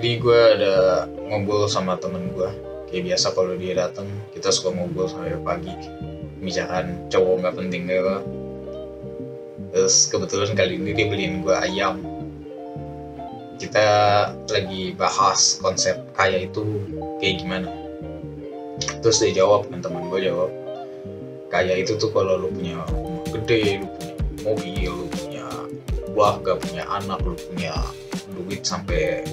Jadi gue ada ngobrol sama temen gue. Kayak biasa kalau dia datang, kita suka ngobrol sampai pagi. Bicarakan cowok nggak penting gitu. Terus kebetulan kali ini dia beliin gue ayam. Kita lagi bahas konsep kaya itu kayak gimana. Terus dia jawab, kan teman gue jawab, kaya itu tuh kalau lu punya rumah gede, lu punya mobil, lu punya keluarga, punya anak, lu punya duit sampai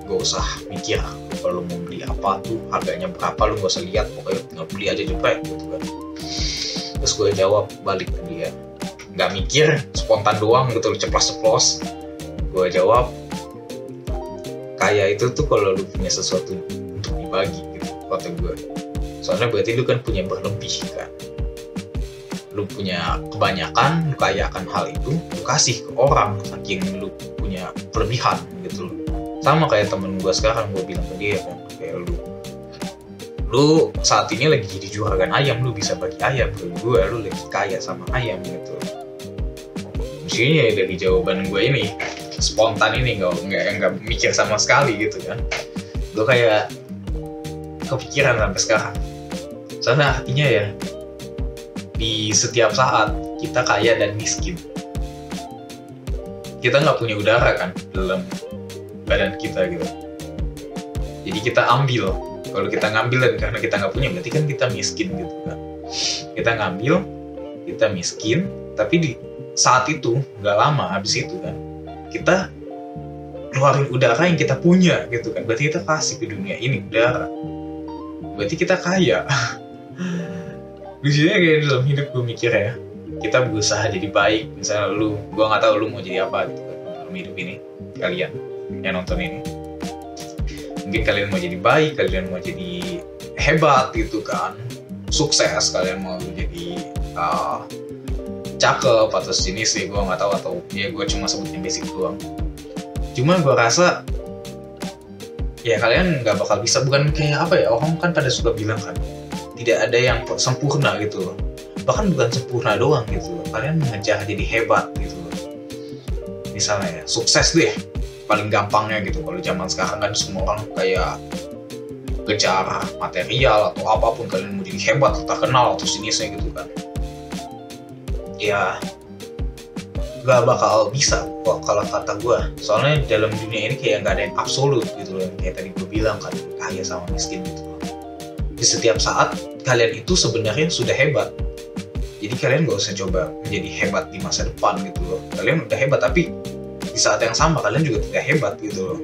gak usah mikir kalau mau beli apa tuh harganya berapa, lu gak usah lihat, pokoknya tinggal beli aja jepret gitu kan. Terus gue jawab balik ke dia, nggak mikir, spontan doang gitu, ceplos-ceplos. Gue jawab, kaya itu tuh kalau lu punya sesuatu untuk dibagi gitu, kata gue. Soalnya berarti lu kan punya berlebih kan, lu punya kebanyakan, lu kaya akan hal itu, lu kasih ke orang saking lu punya kelebihan gitu loh. Sama kayak temen gue sekarang, gue bilang ke dia kan, kayak lu saat ini lagi jadi juragan ayam, lu bisa bagi ayam ke gue, lu lagi kaya sama ayam gitu. Maksudnya dari jawaban gue ini spontan ini nggak mikir sama sekali gitu kan, gue kayak kepikiran sampai sekarang. Soalnya artinya ya, di setiap saat kita kaya dan miskin, kita nggak punya udara kan dalam badan kita gitu. Jadi kita ambil, kalau kita ngambil dan karena kita nggak punya, berarti kan kita miskin gitu kan. Kita ngambil, kita miskin, tapi di saat itu nggak lama habis itu kan kita keluarin udara yang kita punya gitu kan, berarti kita kasih ke dunia ini udara, berarti kita kaya. Lucunya kayak dalam hidup gue mikir ya, kita berusaha jadi baik. Misalnya gue nggak tahu lu mau jadi apa gitu kan dalam hidup ini, kalian yang nonton ini, mungkin kalian mau jadi baik, kalian mau jadi hebat gitu kan, sukses, kalian mau jadi cakep atau jenis sih, gue nggak tahu, atau ya gue cuma sebutin basic doang. Cuma gue rasa ya kalian nggak bakal bisa, bukan kayak apa ya, orang kan pada suka bilang kan, tidak ada yang sempurna gitu loh. Bahkan bukan sempurna doang gitu loh, kalian mengejar jadi hebat gitu loh. Misalnya ya, sukses deh paling gampangnya gitu. Kalau zaman sekarang kan semua orang kayak kejar material atau apapun, kalian mau jadi hebat atau terkenal atau sinisnya gitu kan. Ya gak bakal bisa kok kalau kata gue. Soalnya dalam dunia ini kayak gak ada yang absolut gitu loh, yang kayak tadi gue bilang kan, kaya sama miskin gitu loh. Di setiap saat kalian itu sebenarnya sudah hebat. Jadi kalian gak usah coba menjadi hebat di masa depan gitu loh. Kalian udah hebat, tapi di saat yang sama kalian juga tidak hebat gitu loh.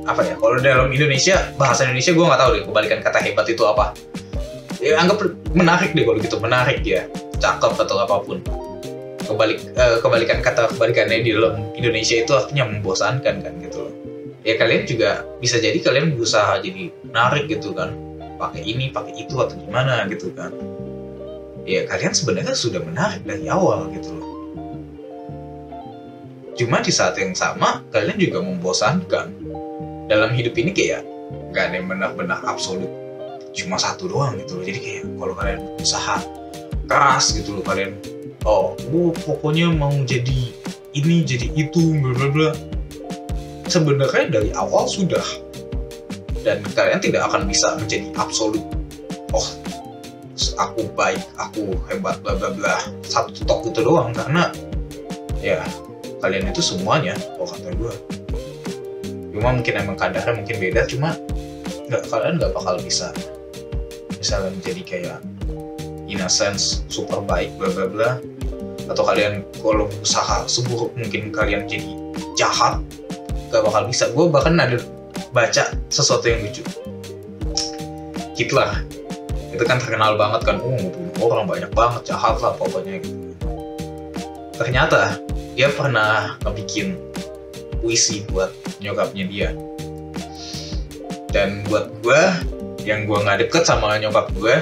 Apa ya, kalau dalam Indonesia, bahasa Indonesia gue gak tahu deh kebalikan kata hebat itu apa. Ya anggap menarik deh kalau gitu, menarik ya, cakep atau apapun. Kebalikannya di dalam Indonesia itu artinya membosankan kan gitu loh. Ya kalian juga bisa jadi kalian berusaha jadi menarik gitu kan, pakai ini, pakai itu atau gimana gitu kan. Ya kalian sebenarnya sudah menarik dari awal gitu loh. Cuma di saat yang sama kalian juga membosankan. Dalam hidup ini kayak gak ada yang benar-benar absolut, cuma satu doang gitu loh. Jadi kayak kalau kalian usaha keras gitu loh, kalian pokoknya mau jadi ini, jadi itu, bla bla bla, sebenarnya dari awal sudah, dan kalian tidak akan bisa menjadi absolut. Aku baik, aku hebat, bla bla bla, satu tok itu doang, karena ya kalian itu semuanya, kata gue. Cuma mungkin emang kadarnya mungkin beda, cuma kalian nggak bakal bisa misalnya menjadi kayak in a sense super baik, bla bla bla. Atau kalian kalau usaha seburuk mungkin kalian jadi jahat, gak bakal bisa. Gue bahkan ada baca sesuatu yang lucu. Hitler itu kan terkenal banget kan, ngebunuh orang banyak banget, jahat lah pokoknya gitu. Ternyata dia pernah ngebikin puisi buat nyokapnya dia. Dan buat gue, yang gue gak deket sama nyokap gue,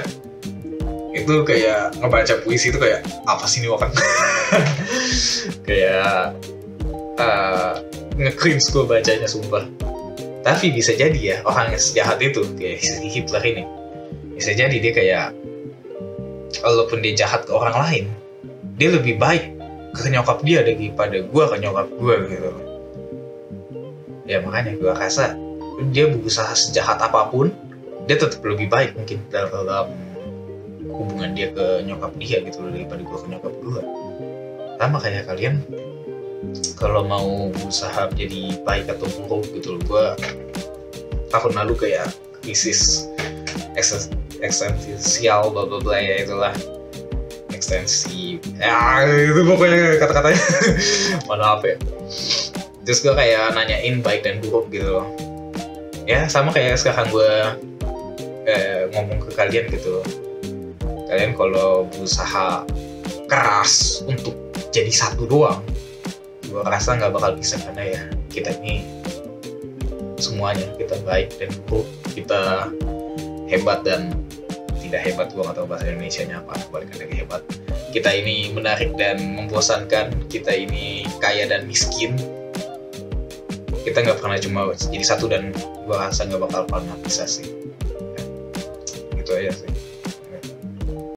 itu kayak ngebaca puisi itu kayak apa sih ini orang. Kayak nge-cringe gue bacanya sumpah. Tapi bisa jadi ya orang yang sejahat itu kayak si Hitler ini, bisa jadi dia kayak walaupun dia jahat ke orang lain, dia lebih baik ke nyokap dia daripada gue ke nyokap gue gitu. Ya makanya gue rasa dia berusaha sejahat apapun, dia tetap lebih baik mungkin dalam hubungan dia ke nyokap dia gitu loh, daripada gue ke nyokap gue. Sama kayak kalian, kalau mau berusaha jadi baik atau buruk gitu loh, gue tahun lalu kayak krisis eksistensial bla bla bla ya, itulah ekstensi ya, itu pokoknya kata-katanya mohon maaf ya. Terus gue kayak nanyain baik dan buruk gitu loh ya, sama kayak sekarang gue ngomong ke kalian gitu. Kalian kalau berusaha keras untuk jadi satu doang, gue rasa nggak bakal bisa, karena ya kita ini semuanya, kita baik dan buruk, kita hebat dan tidak hebat, gue nggak tahu bahasa Indonesianya apa, balikan dari hebat. Kita ini menarik dan membosankan, kita ini kaya dan miskin. Kita nggak pernah cuma jadi satu, dan gue rasa nggak bakal pernah bisa sih. Gitu aja sih.